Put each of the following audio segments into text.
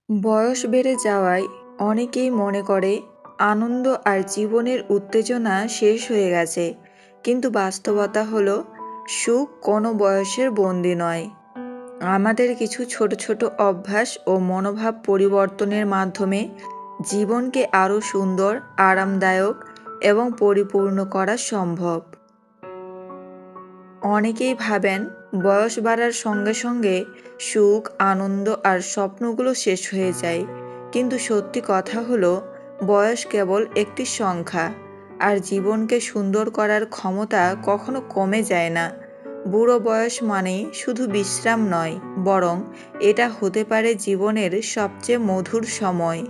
বয়স বেড়ে যাওয়ায় অনেকেই মনে করে আনন্দ আর জীবনের উত্তেজনা শেষ হয়ে গেছে, কিন্তু বাস্তবতা হলো সুখ কোনো বয়সের বন্দি নয়। আমাদের কিছু ছোট ছোট অভ্যাস ও মনোভাব পরিবর্তনের মাধ্যমে জীবনকে আরও সুন্দর, আরামদায়ক এবং পরিপূর্ণ করা সম্ভব। অনেকেই ভাবেন বয়স বাড়ার সঙ্গে সঙ্গে সুখ, আনন্দ আর স্বপ্নগুলো শেষ হয়ে যায়, কিন্তু সত্যি কথা হলো বয়স কেবল একটি সংখ্যা, আর জীবনকে সুন্দর করার ক্ষমতা কখনো কমে যায় না। বুড়ো বয়স মানে শুধু বিশ্রাম নয়, বরং এটা হতে পারে জীবনের সবচেয়ে মধুর সময়।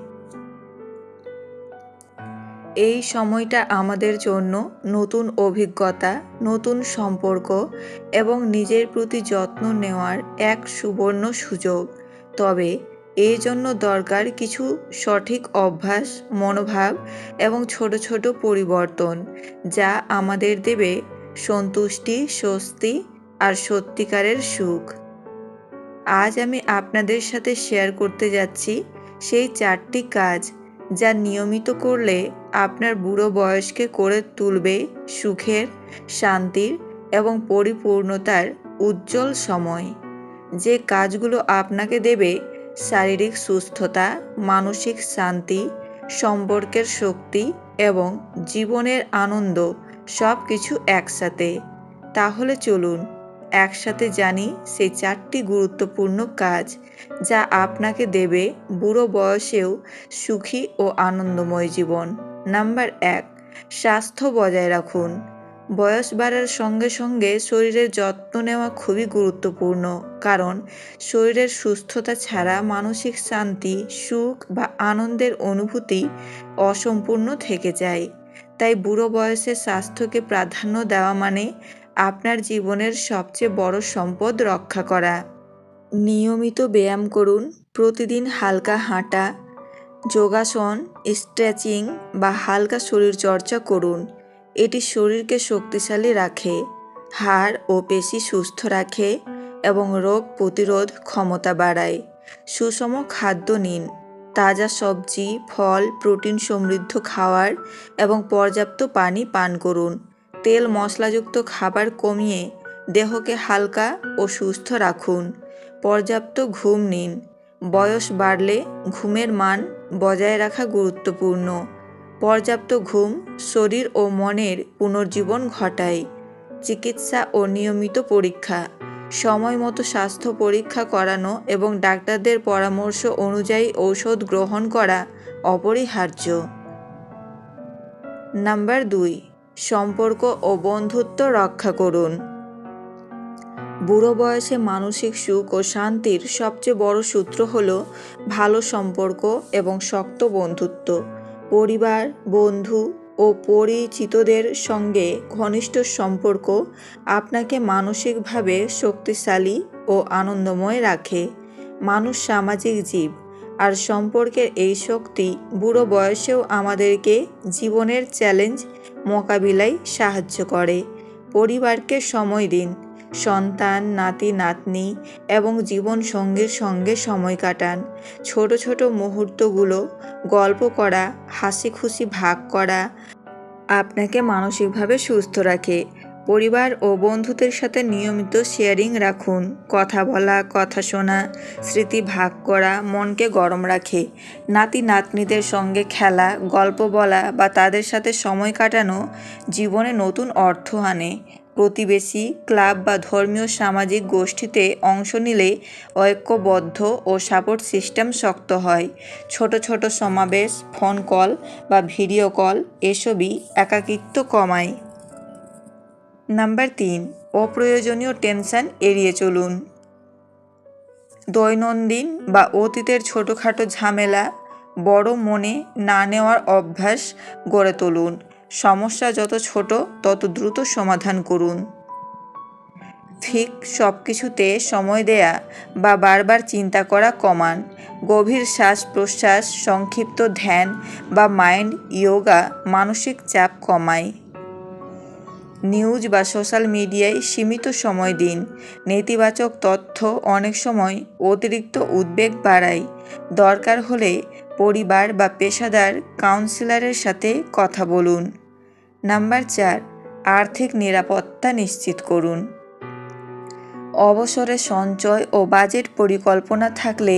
এই সময়টা আমাদের জন্য নতুন অভিজ্ঞতা, নতুন সম্পর্ক এবং নিজের প্রতি যত্ন নেওয়ার এক সুবর্ণ সুযোগ। তবে এই জন্য দরকার কিছু সঠিক অভ্যাস, মনোভাব এবং ছোট ছোট পরিবর্তন, যা আমাদের দেবে সন্তুষ্টি, স্বস্তি আর সত্যিকারের সুখ। আজ আমি আপনাদের সাথে শেয়ার করতে যাচ্ছি সেই 4টি কাজ, যা নিয়মিত করলে আপনার বুড়ো বয়সকে করে তুলবে সুখের, শান্তির এবং পরিপূর্ণতার উজ্জ্বল সময়। যে কাজগুলো আপনাকে দেবে শারীরিক সুস্থতা, মানসিক শান্তি, সম্পর্কের শক্তি এবং জীবনের আনন্দ, সব কিছু একসাথে। তাহলে চলুন একসাথে জানি সেই 4টি গুরুত্বপূর্ণ কাজ, যা আপনাকে দেবে বুড়ো বয়সেও সুখী ও আনন্দময় জীবন। নাম্বার 1, স্বাস্থ্য বজায় রাখুন। বয়স বাড়ার সঙ্গে সঙ্গে শরীরের যত্ন নেওয়া খুবই গুরুত্বপূর্ণ, কারণ শরীরের সুস্থতা ছাড়া মানসিক শান্তি, সুখ বা আনন্দের অনুভূতি অসম্পূর্ণ থেকে যায়। তাই বুড়ো বয়সে স্বাস্থ্যকে প্রাধান্য দেওয়া মানে আপনার জীবনের সবচেয়ে বড় সম্পদ রক্ষা করা। নিয়মিত ব্যায়াম করুন। প্রতিদিন হালকা হাঁটা, যোগাসন, স্ট্রেচিং বা হালকা শরীরচর্চা করুন। এটি শরীরকে শক্তিশালী রাখে, হাড় ও পেশি সুস্থ রাখে এবং রোগ প্রতিরোধ ক্ষমতা বাড়ায়। সুষম খাদ্য নিন। তাজা সবজি, ফল, প্রোটিন সমৃদ্ধ খাবার এবং পর্যাপ্ত পানি পান করুন। তেল মশলাযুক্ত খাবার কমিয়ে দেহকে হালকা ও সুস্থ রাখুন। পর্যাপ্ত ঘুম নিন। বয়স বাড়লে ঘুমের মান বজায় রাখা গুরুত্বপূর্ণ। পর্যাপ্ত ঘুম শরীর ও মনের পুনর্জীবন ঘটায়। চিকিৎসা ও নিয়মিত পরীক্ষা। সময় মতো স্বাস্থ্য পরীক্ষা করানো এবং ডাক্তারদের পরামর্শ অনুযায়ী ঔষধ গ্রহণ করা অপরিহার্য। নাম্বার 2, সম্পর্ক ও বন্ধুত্ব রক্ষা করুন। বুড়ো বয়সে মানসিক সুখ ও শান্তির সবচেয়ে বড় সূত্র হল ভালো সম্পর্ক এবং শক্ত বন্ধুত্ব। পরিবার, বন্ধু ও পরিচিতদের সঙ্গে ঘনিষ্ঠ সম্পর্ক আপনাকে মানসিকভাবে শক্তিশালী ও আনন্দময় রাখে। মানুষ সামাজিক জীব, আর সম্পর্কের এই শক্তি বুড়ো বয়সেও আমাদেরকে জীবনের চ্যালেঞ্জ মোকাবিলায় সাহায্য করে। পরিবারকে সময় দিন। সন্তান, নাতি নাতনি এবং জীবনসঙ্গীর সঙ্গে সময় কাটান। ছোট ছোট মুহূর্তগুলো গল্প করা, হাসি খুশি ভাগ করা আপনাকে মানসিকভাবে সুস্থ রাখে। পরিবার ও বন্ধুদের সাথে নিয়মিত শেয়ারিং রাখুন। কথা বলা, কথা শোনা, স্মৃতি ভাগ করা মনকে গরম রাখে। নাতি নাতনিদের সঙ্গে খেলা, গল্প বলা বা তাদের সাথে সময় কাটানো জীবনে নতুন অর্থ আনে। প্রতিবেশী, ক্লাব বা ধর্মীয় সামাজিক গোষ্ঠীতে অংশ নিলে ঐক্যবদ্ধ ও সাপোর্ট সিস্টেম শক্ত হয়। ছোট ছোট সমাবেশ, ফোন কল বা ভিডিও কল এসবই একাকিত্ব কমায়। নাম্বার 3, অপ্রয়োজনীয় টেনশন এড়িয়ে চলুন। দৈনন্দিন বা অতীতের ছোটোখাটো ঝামেলা বড় মনে না নেওয়ার অভ্যাস গড়ে তুলুন। সমস্যা যত ছোট তত দ্রুত সমাধান করুন। ঠিক সব কিছুতে সময় দেয়া বা বারবার চিন্তা করা কমান। গভীর শ্বাস প্রশ্বাস, সংক্ষিপ্ত ধ্যান বা মাইন্ড যোগা মানসিক চাপ কমায়। নিউজ বা সোশ্যাল মিডিয়ায় সীমিত সময় দিন। নেতিবাচক তথ্য অনেক সময় অতিরিক্ত উদ্বেগ বাড়ায়। দরকার হলে পরিবার বা পেশাদার কাউন্সিলরের সাথে কথা বলুন। নাম্বার 4, আর্থিক নিরাপত্তা নিশ্চিত করুন। অবসরে সঞ্চয় ও বাজেট পরিকল্পনা থাকলে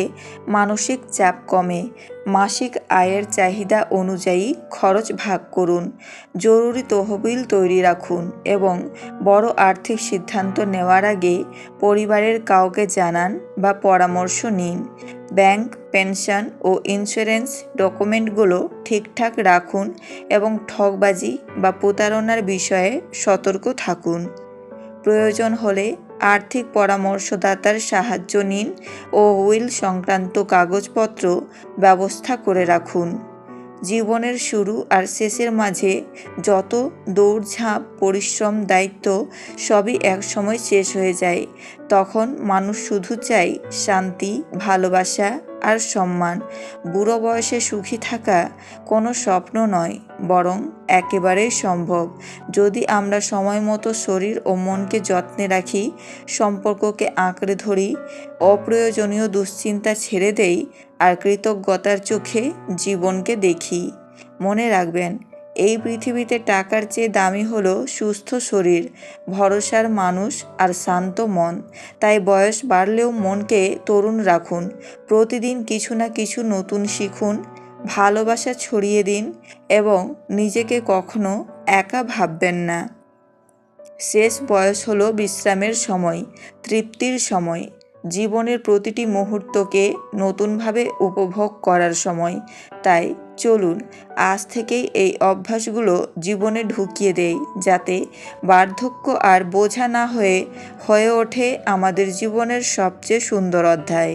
মানসিক চাপ কমে। মাসিক আয়ের চাহিদা অনুযায়ী খরচ ভাগ করুন। জরুরি তহবিল তৈরি রাখুন এবং বড় আর্থিক সিদ্ধান্ত নেওয়ার আগে পরিবারের কাউকে জানান বা পরামর্শ নিন। ব্যাংক, পেনশন ও ইন্স্যুরেন্স ডকুমেন্টগুলো ঠিকঠাক রাখুন এবং ঠকবাজি বা প্রতারণার বিষয়ে সতর্ক থাকুন। প্রয়োজন হলে আর্থিক পরামর্শদাতার সাহায্য নিন ও উইল সংক্রান্ত কাগজপত্র ব্যবস্থা করে রাখুন। জীবনের শুরু আর শেষের মাঝে যত দৌড়ঝাঁপ, পরিশ্রম, দায়িত্ব সবই একসময় শেষ হয়ে যায়। তখন মানুষ শুধু চায় শান্তি, ভালোবাসা আর সম্মান। বুড়ো বয়সে সুখী থাকা কোনো স্বপ্ন নয়, বরং একেবারেই সম্ভব যদি আমরা সময় মতো শরীর ও মনকে যত্নে রাখি, সম্পর্ককে আঁকড়ে ধরি, অপ্রয়োজনীয় দুশ্চিন্তা ছেড়ে দেই আর কৃতজ্ঞতার চোখে জীবনকে দেখি। মনে রাখবেন, এই পৃথিবীতে টাকার চেয়ে দামি হলো সুস্থ শরীর, ভরসার মানুষ আর শান্ত মন। তাই বয়স বাড়লেও মনকে তরুণ রাখুন। প্রতিদিন কিছু না কিছু নতুন শিখুন, ভালোবাসা ছড়িয়ে দিন এবং নিজেকে কখনো একা ভাববেন না। শেষ বয়স হলো বিশ্রামের সময়, তৃপ্তির সময়, জীবনের প্রতিটি মুহূর্তকে নতুনভাবে উপভোগ করার সময়। তাই চলুন আজ থেকেই এই অভ্যাসগুলো জীবনে ঢুকিয়ে দেই, যাতে বার্ধক্য আর বোঝা না হয়ে ওঠে আমাদের জীবনের সবচেয়ে সুন্দর অধ্যায়।